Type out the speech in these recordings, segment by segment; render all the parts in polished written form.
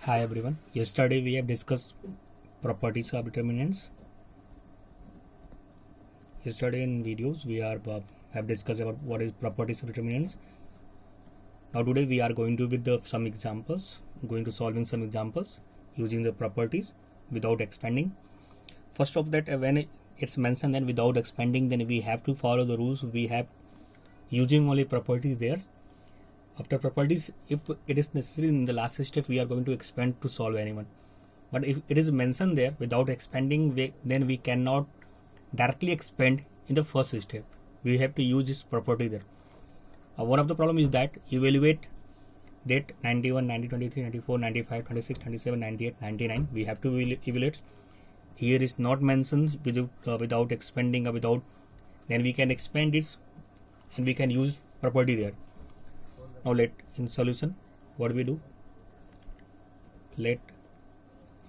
Hi everyone. Yesterday we have discussed properties of determinants. Yesterday in videos we have discussed about what is properties of determinants. Now today we are going to with some examples. Going to solving some examples using the properties without expanding. First of that, when it's mentioned that without expanding, then we have to follow the rules. We have using only properties there. After properties, if it is necessary in the last step, we are going to expand to solve anyone. But if it is mentioned there without expanding, then we cannot directly expand in the first step. We have to use this property there. One of the problem is that evaluate date 91, 90, 23, 94, 95, 26, 27, 98, 99. We have to evaluate. Here is not mentioned without expanding or without. Then we can expand it and we can use property there. Now let in solution what we do, let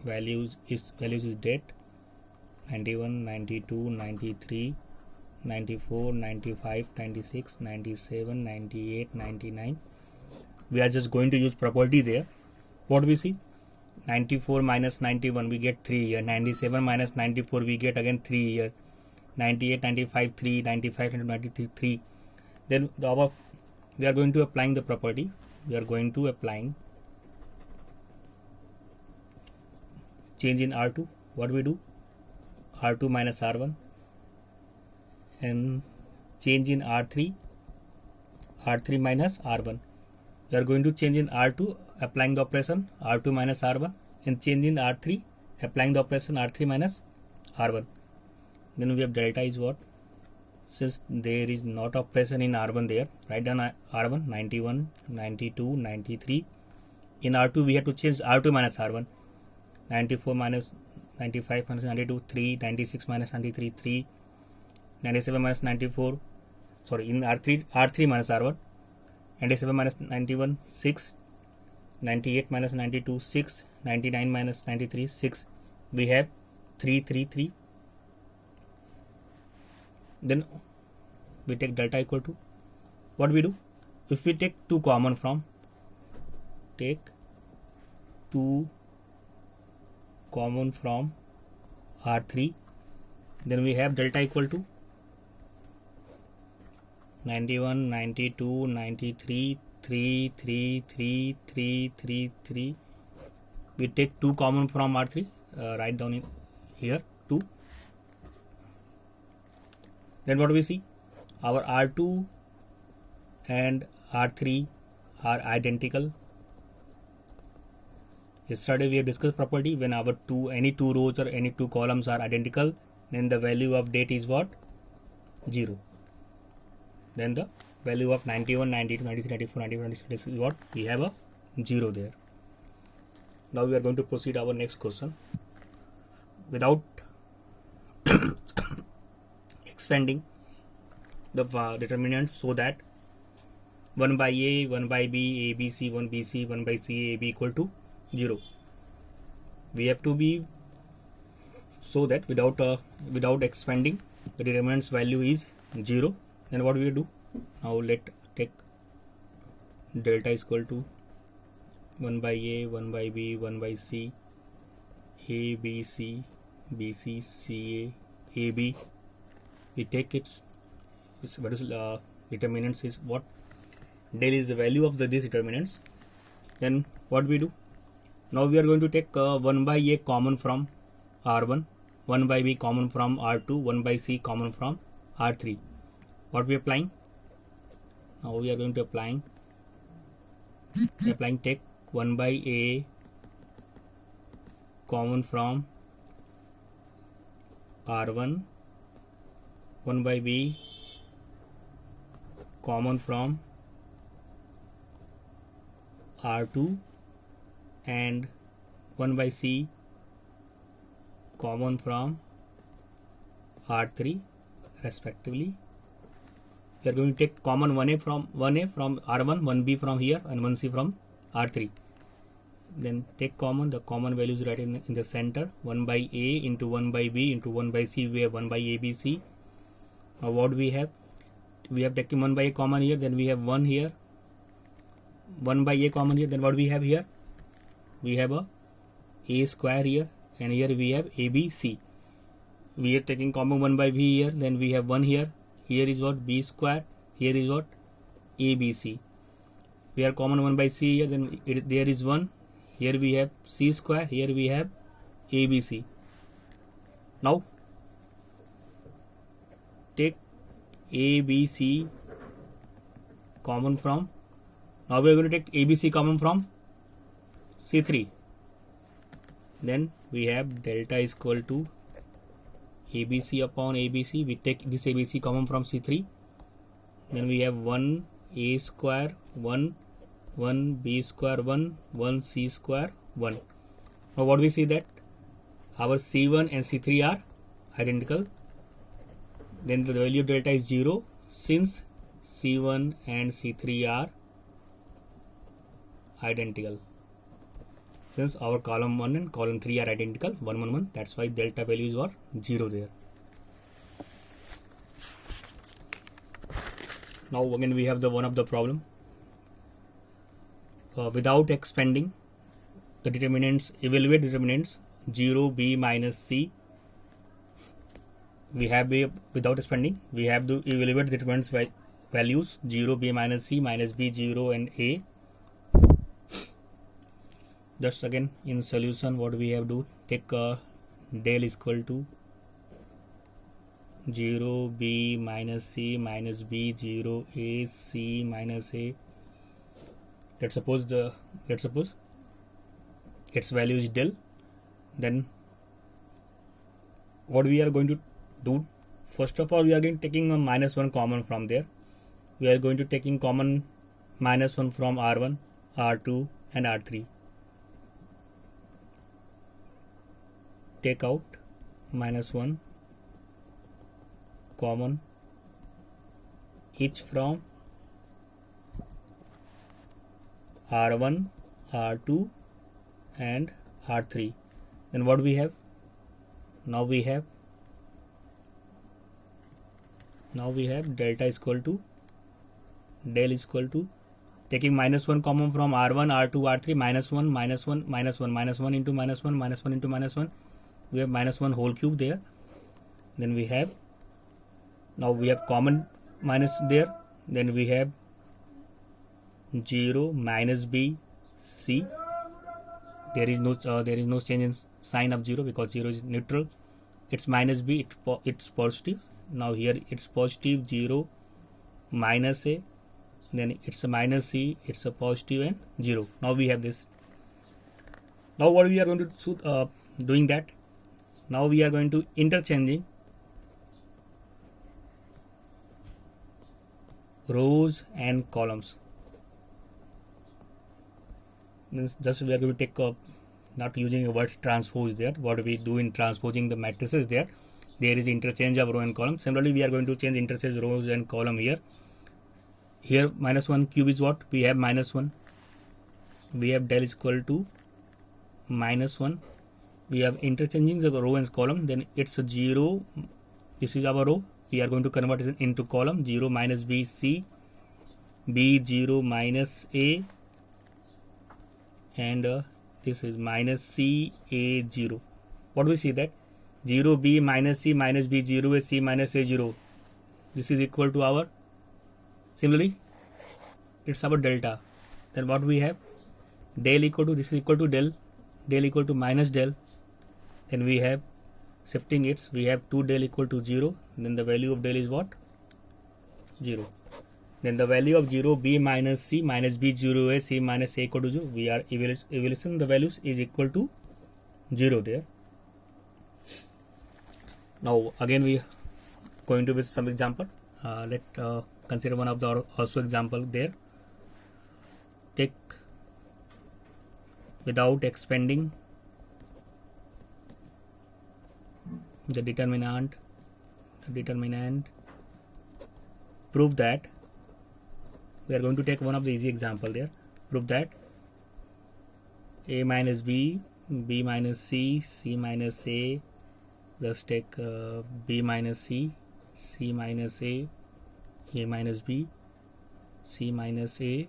values is date 91, 92, 93, 94, 95, 96, 97, 98, 99. We are just going to use property there. What we see, 94 minus 91 we get 3 here, 97 minus 94 we get again 3 here, 98, 95 3, 95 93 3. Then we are going to applying the property. We are going to applying change in R2. What we do, R2 minus R1, and change in R3, R3 minus R1. We are going to change in R2, applying the operation R2 minus R1, and change in R3, applying the operation R3 minus R1. Then we have delta is what? Since there is not operation in R1 there, write down R1 91, 92, 93. In R2 we have to change R2 minus R1. 94 minus 95 minus 92 3, 96 minus 93 3, 97 minus 94. Sorry, in R3 minus R1. 97 minus 91 6, 98 minus 92 6, 99 minus 93 6. We have 3 3 3. Then we take delta equal to, what we do, if we take 2 common from, take 2 common from R3, then we have delta equal to 91, 92, 93, 3 3 3 3 3 3. We take 2 common from R3, write down in here 2. Then what we see, our R2 and R3 are identical. Yesterday we have discussed property when our any two rows or any 2 columns are identical, then the value of date is what? 0. Then the value of 91, 92, 93, 94, 95, 96 is what? We have a 0 there. Now we are going to proceed our next question. Without expanding the determinants, so that 1 by A, 1 by B, A, B, C, 1 B, C, 1 by C, A, B equal to 0. We have to be so that without expanding the determinant's value is 0. Then what we do? Now let take delta is equal to 1 by A, 1 by B, 1 by C, A, B, C, B, C, C, A, B. We take its what is determinants is what? Del is the value of these determinants. Then what we do? Now we are going to take 1 by A common from R1, 1 by B common from R2, 1 by C common from R3. What we applying? Now we are going to applying take 1 by A common from R1, 1 by B common from R2, and 1 by C common from R3 respectively. We are going to take common 1A from R1, 1B from here, and 1C from R3. Then take common, the common values right in the center. 1 by A into 1 by B into 1 by C, we have 1 by ABC. Now what we have taken 1 by A common here, then we have 1 here, 1 by A common here. Then what we have here, we have a square here, and here we have ABC. We are taking common 1 by b here, then we have 1 here. Here is what? B square. Here is what? ABC. We are common 1 by c here, then there is 1. Here we have c square. Here we have ABC. Now take ABC common from. Now we are going to take ABC common from C3. Then we have delta is equal to ABC upon ABC. We take this ABC common from C3. Then we have 1 A square 1 1 B square 1 1 C square 1. Now what we see that our C1 and C3 are identical. Then the value of delta is 0 since C1 and C3 are identical. Since our column 1 and column 3 are identical, 1 1 1, that's why delta values are 0 there. Now again we have the one of the problem. Without expanding the determinants, evaluate determinants 0 b minus c. We have a, without expanding, we have to evaluate the determinants values 0 b minus c minus b 0 and a. Just again in solution, what we have to take del is equal to 0 b minus c minus b 0 a c minus a. Let's suppose its value is del. Then what we are going to do, first of all we are going to taking a minus 1 common from there. We are going to taking common minus 1 from R1, R2 and R3. Take out minus 1 common each from R1, R2 and R3. Then what we have? Now we have delta is equal to del is equal to taking minus 1 common from R1, R2, R3, minus 1, minus 1, minus 1, minus 1 into minus 1, minus 1 into minus 1. We have minus 1 whole cube there. Then we have, now we have common minus there. Then we have 0 minus b c. There is no change in sign of 0 because 0 is neutral. It's minus b, it's positive. Now here it's positive 0 minus a, then it's a minus c, it's a positive and 0. Now we have this. Now what we are going to doing that? Now we are going to interchanging rows and columns. Means just we are going to take not using the words transpose there. What we do in transposing the matrices there is interchange of row and column. Similarly, we are going to change interchange rows and column here. Here minus 1 cube is what? We have minus 1. We have del is equal to minus 1. We have interchanging the row and column. Then it's a 0. This is our row. We are going to convert it into column. 0 minus b c, b 0 minus a, and this is minus c a 0. What do we see that? 0 b minus c minus b 0 a c minus a 0. This is equal to our, similarly it's our delta. Then what we have? Del equal to, this is equal to del equal to minus del. Then we have shifting it, we have 2 del equal to 0. Then the value of del is what? 0. Then the value of 0 b minus c minus b 0 a c minus a equal to 0. We are evaluation the values is equal to 0 there. Now again we going to with some example. Let consider one of the also example there. Take without expanding the determinant, prove that. We are going to take one of the easy example there. Prove that a minus b, b minus c, c minus a. Just take b minus c, c minus a minus b, c minus a,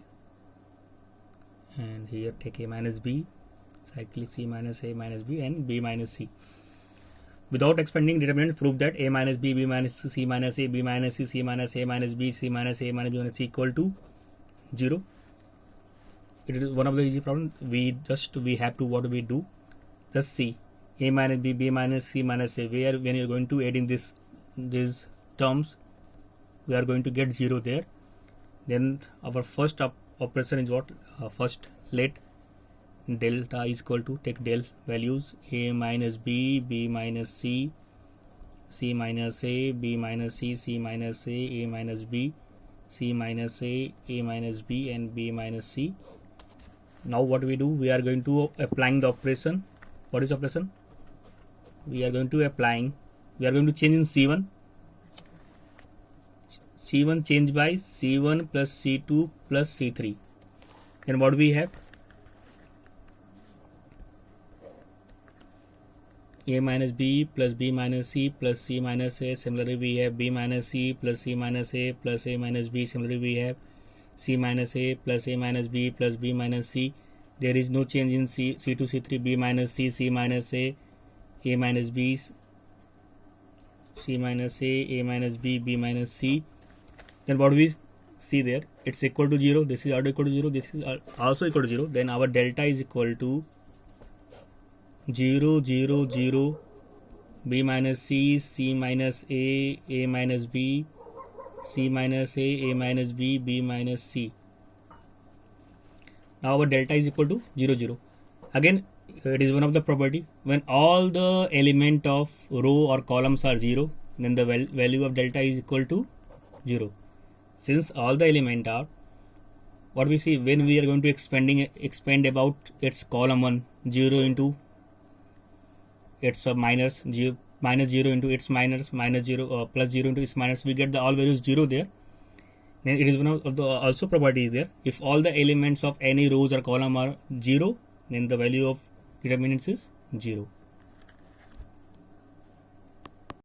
and here take a minus b, cyclic C minus A minus B and B minus C. Without expanding determinants, prove that A minus B, B minus C minus A, B minus C, C minus A minus B, C minus A minus B minus C equal to 0. It is one of the easy problems. We have to, what do we do? Just see A minus B, B minus C minus A, where when you are going to adding these terms, we are going to get 0 there. Then our first operation is what? First let delta is equal to, take del values A minus B, B minus C, C minus A, B minus C, C minus A minus B, C minus A minus B and B minus C. Now what we do? We are going to applying the operation. What is operation? We are going to change in C1. C1 change by C1 plus C2 plus C3. Then what we have? A minus B plus B minus C plus C minus A. Similarly, we have B minus C plus C minus A plus A minus B. Similarly, we have C minus A plus A minus B plus B minus C. There is no change in C2, C3, B minus C, C minus A minus B, C minus A minus B, B minus C. Then what do we see there? It's equal to 0. This is also equal to 0. This is also equal to 0. Then our delta is equal to 0, 0, 0, B minus C, C minus A minus B, C minus A minus B, B minus C. Now our delta is equal to 0, 0. Again, it is one of the property. When all the element of row or columns are 0, then the value of delta is equal to 0. Since all the element are, what we see when we are going to expand about its column 1, 0 into its minus 0 into its minus 0 plus 0 into its minus, we get the all values 0 there. Then it is one of the also properties there. If all the elements of any rows or column are 0, then the value of determinants is 0.